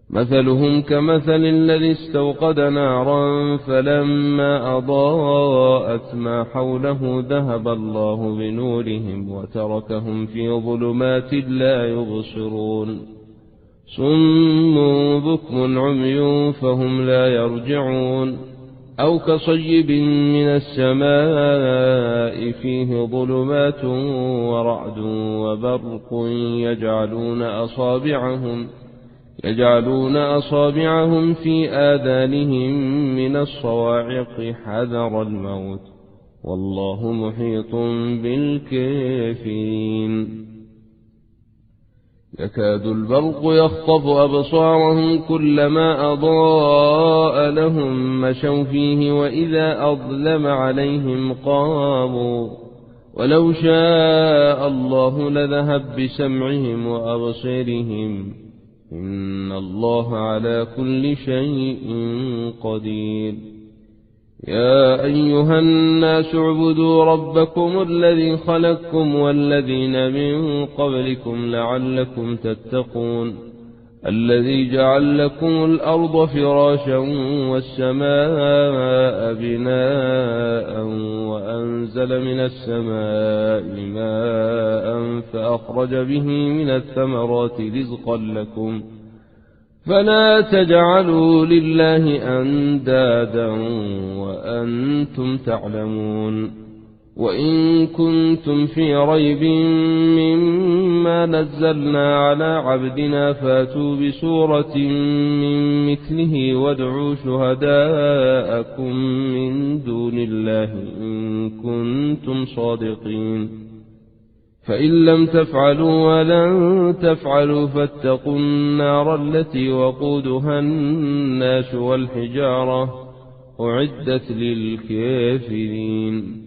مثلهم كمثل الذي استوقد نارا فلما أضاءت ما حوله ذهب الله بنورهم وتركهم في ظلمات لا يبصرون صم بكم عمي فهم لا يرجعون أو كصيب من السماء فيه ظلمات ورعد وبرق يجعلون أصابعهم في آذانهم من الصواعق حذر الموت والله محيط بالكافرين يكاد البرق يخطف أبصارهم كلما أضاء لهم مشوا فيه وإذا أظلم عليهم قاموا ولو شاء الله لذهب بسمعهم وأبصارهم إن الله على كل شيء قدير يا أيها الناس اعبدوا ربكم الذي خلقكم والذين من قبلكم لعلكم تتقون الذي جعل لكم الأرض فراشا والسماء بناء وأنزل من السماء ماء فأخرج به من الثمرات رزقا لكم فلا تجعلوا لله أندادا وأنتم تعلمون وإن كنتم في ريب مما نزلنا على عبدنا فاتوا بسورة من مثله وادعوا شهداءكم من دون الله إن كنتم صادقين فإن لم تفعلوا ولن تفعلوا فاتقوا النار التي وقودها الناس والحجارة أعدت للكافرين